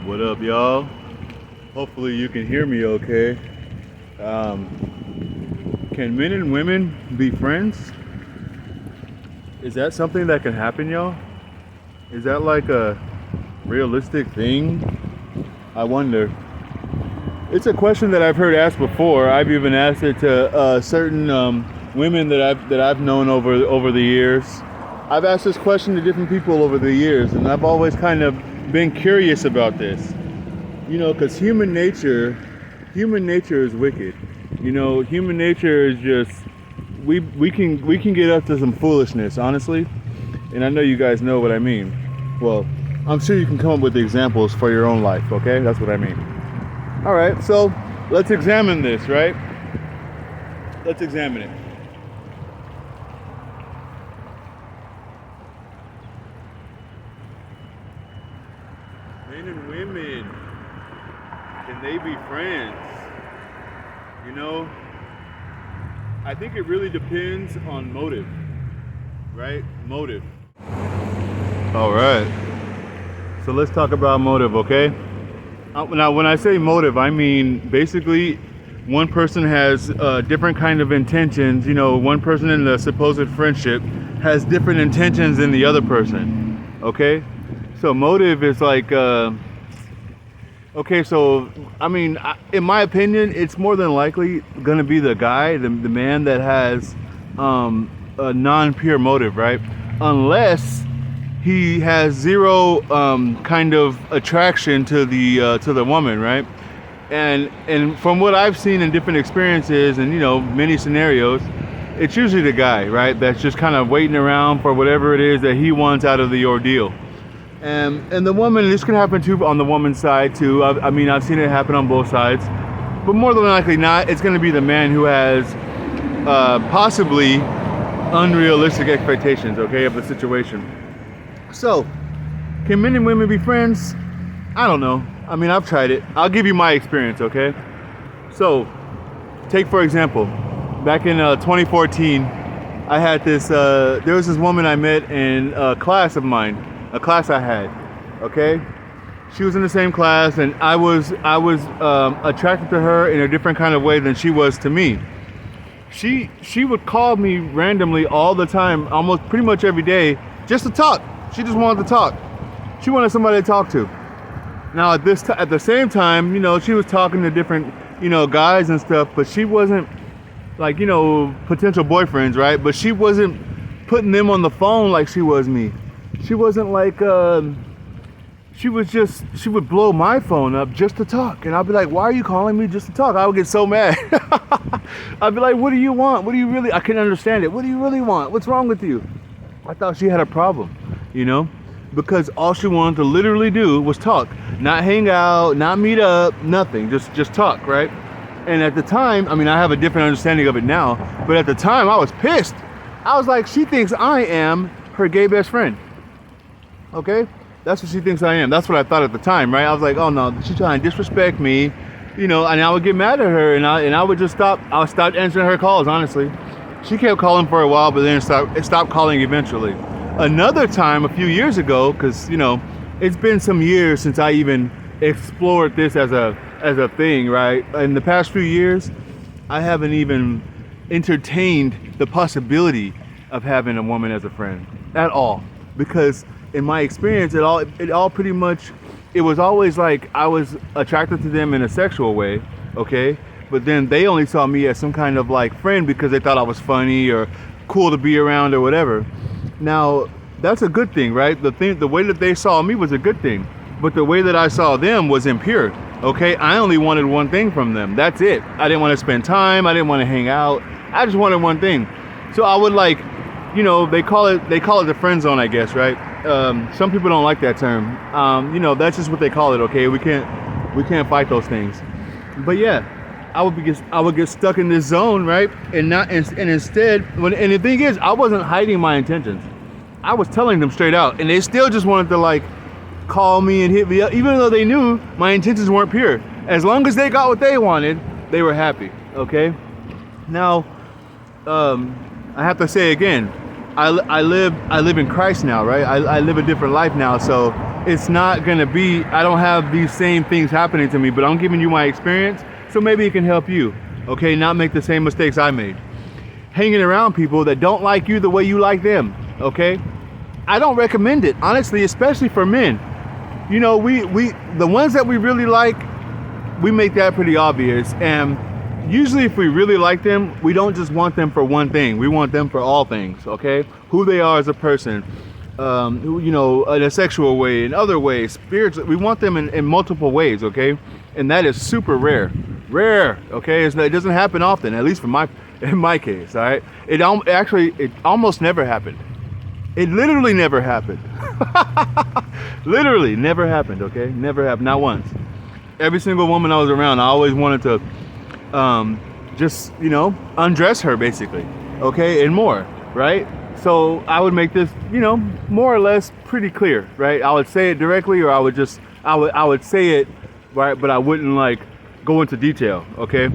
What up, y'all? Hopefully you can hear me okay. Can men and women be friends? Is that something that can happen, y'all? Is that like a realistic thing? I wonder. It's a question that I've heard asked before. I've even asked it to certain women that I've known over the years. I've asked this question to different people over the years, and I've always kind of been curious about this. You know, because human nature is wicked. You know, human nature is just we can get up to some foolishness, honestly. And I know you guys know what I mean. Well, I'm sure you can come up with examples for your own life. Okay, that's what I mean. All right, so let's examine this, right? Let's examine it. Men and women, can they be friends? You know, I think it really depends on motive, right? Motive. All right. So let's talk about motive, okay? Now, when I say motive, I mean basically one person has different kind of intentions. You know, one person in the supposed friendship has different intentions than the other person, okay? So motive is like, okay, so, I mean, in my opinion, it's more than likely going to be the guy, the man that has a non-pure motive, right? Unless he has zero kind of attraction to the woman, right? And from what I've seen in different experiences and, you know, many scenarios, it's usually the guy, right? That's just kind of waiting around for whatever it is that he wants out of the ordeal. And the woman, this can happen too on the woman's side too. I mean, I've seen it happen on both sides, but more than likely not, it's going to be the man who has possibly unrealistic expectations, okay, of the situation. So, can men and women be friends? I don't know. I mean, I've tried it. I'll give you my experience, okay? So, take for example, back in 2014, I had this, there was this woman I met in a class of mine. A class I had, okay? She was in the same class, and I was attracted to her in a different kind of way than she was to me. She would call me randomly all the time, almost pretty much every day, just to talk. She just wanted to talk. She wanted somebody to talk to. Now at the same time, you know, she was talking to different, you know, guys and stuff, but she wasn't like, you know, potential boyfriends, right? But she wasn't putting them on the phone like she was me. She wasn't like, she would blow my phone up just to talk. And I'd be like, why are you calling me just to talk? I would get so mad. I'd be like, what do you want? What do you really, I couldn't understand it. What do you really want? What's wrong with you? I thought she had a problem, you know, because all she wanted to literally do was talk, not hang out, not meet up, nothing, just talk, right? And at the time, I mean, I have a different understanding of it now, but at the time I was pissed. I was like, she thinks I am her gay best friend. Okay, that's what she thinks I am. That's what I thought at the time, right? I was like, oh no, she's trying to disrespect me, you know. And I would get mad at her, and I would just stop. I would stop answering her calls. Honestly, she kept calling for a while, but then stopped calling eventually. Another time, a few years ago, because you know, it's been some years since I even explored this as a thing, right? In the past few years, I haven't even entertained the possibility of having a woman as a friend at all, because in my experience, it all pretty much, it was always like I was attracted to them in a sexual way, okay? But then they only saw me as some kind of like friend because they thought I was funny or cool to be around or whatever. Now, that's a good thing, right? The way that they saw me was a good thing, but the way that I saw them was impure, okay? I only wanted one thing from them. That's it. I didn't want to spend time. I didn't want to hang out. I just wanted one thing. So I would like, you know, they call it the friend zone, I guess, right? Some people don't like that term. You know, that's just what they call it. Okay, we can't fight those things. But yeah, I would get stuck in this zone, right? And instead, and the thing is, I wasn't hiding my intentions. I was telling them straight out, and they still just wanted to like call me and hit me up, even though they knew my intentions weren't pure. As long as they got what they wanted, they were happy. Okay. Now, I have to say again, I live in Christ now, right? I live a different life now, so it's not gonna be, I don't have these same things happening to me, but I'm giving you my experience, so maybe it can help you, okay, not make the same mistakes I made. Hanging around people that don't like you the way you like them, okay? I don't recommend it, honestly, especially for men. You know, we the ones that we really like, we make that pretty obvious. And usually if we really like them, we don't just want them for one thing. We want them for all things, okay? Who they are as a person, you know, in a sexual way, in other ways, spiritual. We want them in multiple ways, okay? And that is super rare. Rare, okay? It doesn't happen often, at least in my case, all right? It almost never happened. It literally never happened. Literally never happened, okay? Never happened, not once. Every single woman I was around, I always wanted to just, you know, undress her basically, okay? And more, right? So I would make this, you know, more or less pretty clear, right? I would say it directly, or I would say it, right? But I wouldn't like go into detail, okay?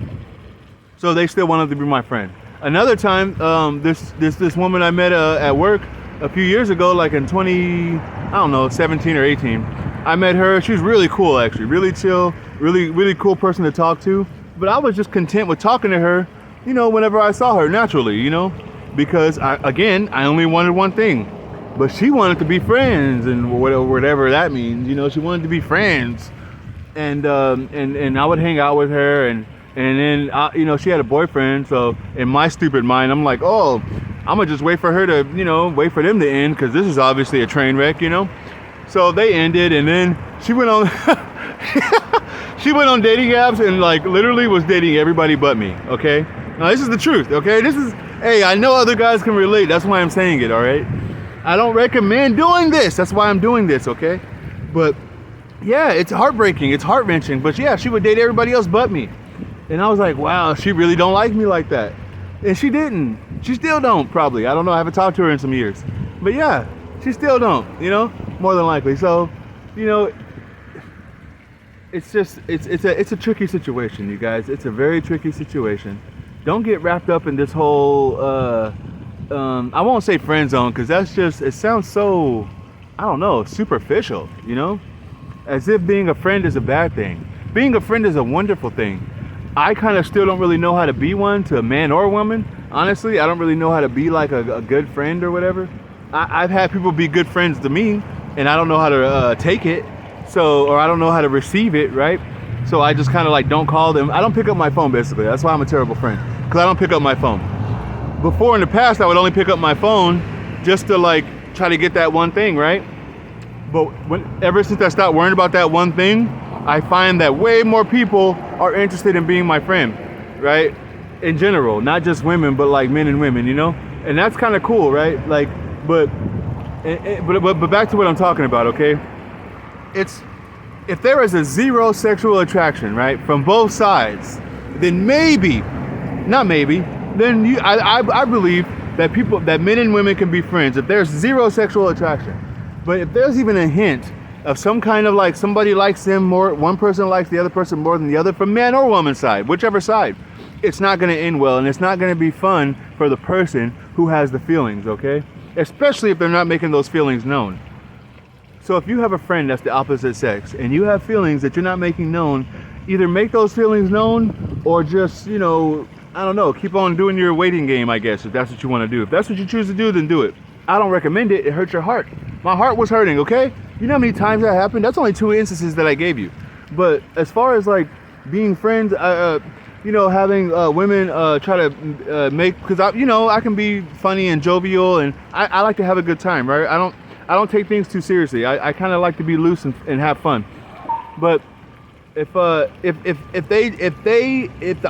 So they still wanted to be my friend. Another time, this woman I met at work a few years ago, like in 17 or 18, I met her. She was really cool, actually, really chill, really cool person to talk to. But I was just content with talking to her, you know, whenever I saw her, naturally, you know, because I only wanted one thing, but she wanted to be friends, and whatever that means, you know, she wanted to be friends, and I would hang out with her, and then you know, she had a boyfriend, so in my stupid mind, I'm like, oh, I'm gonna just wait for her to, you know, wait for them to end, because this is obviously a train wreck, you know. So they ended, and then she went on she went on dating apps and like literally was dating everybody but me, okay? Now this is the truth, okay? Hey, I know other guys can relate, that's why I'm saying it, all right? I don't recommend doing this, that's why I'm doing this, okay? But yeah, it's heartbreaking, it's heart-wrenching, but yeah, she would date everybody else but me. And I was like, wow, she really don't like me like that. And she didn't. She still don't, probably. I don't know, I haven't talked to her in some years. But yeah, she still don't, you know, more than likely. So, you know, it's a tricky situation, you guys. It's a very tricky situation. Don't get wrapped up in this whole, I won't say friend zone, because that's just, it sounds so, I don't know, superficial, you know? As if being a friend is a bad thing. Being a friend is a wonderful thing. I kind of still don't really know how to be one to a man or a woman. Honestly, I don't really know how to be like a good friend or whatever. I've had people be good friends to me, and I don't know how to take it. So, or I don't know how to receive it, right? So I just kind of like don't call them. I don't pick up my phone, basically. That's why I'm a terrible friend, because I don't pick up my phone. Before in the past, I would only pick up my phone just to like try to get that one thing, right? But ever since I stopped worrying about that one thing, I find that way more people are interested in being my friend, right? In general, not just women, but like men and women, you know? And that's kind of cool, right? Like, but back to what I'm talking about, okay? If there is a zero sexual attraction, right, from both sides, then then I believe that men and women can be friends if there's zero sexual attraction. But if there's even a hint of some kind of like somebody likes them more, one person likes the other person more than the other, from man or woman side, whichever side, it's not going to end well, and it's not going to be fun for the person who has the feelings, okay? Especially if they're not making those feelings known. So if you have a friend that's the opposite sex and you have feelings that you're not making known, either make those feelings known or just, you know, I don't know, keep on doing your waiting game, I guess, if that's what you want to do. If that's what you choose to do, then do it. I don't recommend it. It hurts your heart. My heart was hurting, okay? You know how many times that happened? That's only 2 instances that I gave you. But as far as like being friends, you know, having women try to make, because I can be funny and jovial, and I like to have a good time, right? I don't take things too seriously. I kind of like to be loose and have fun. But if the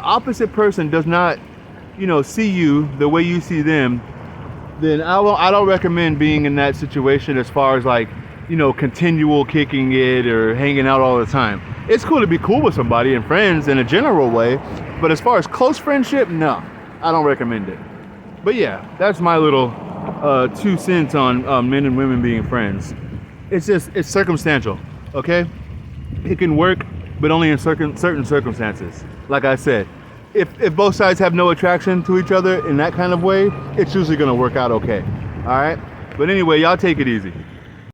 opposite person does not, you know, see you the way you see them, then I don't recommend being in that situation as far as like, you know, continual kicking it or hanging out all the time. It's cool to be cool with somebody and friends in a general way, but as far as close friendship, no, I don't recommend it. But yeah, that's my little 2 cents on men and women being friends. It's circumstantial, okay? It can work, but only in certain circumstances. Like I said, if both sides have no attraction to each other in that kind of way, it's usually gonna work out okay. All right? But anyway, y'all take it easy.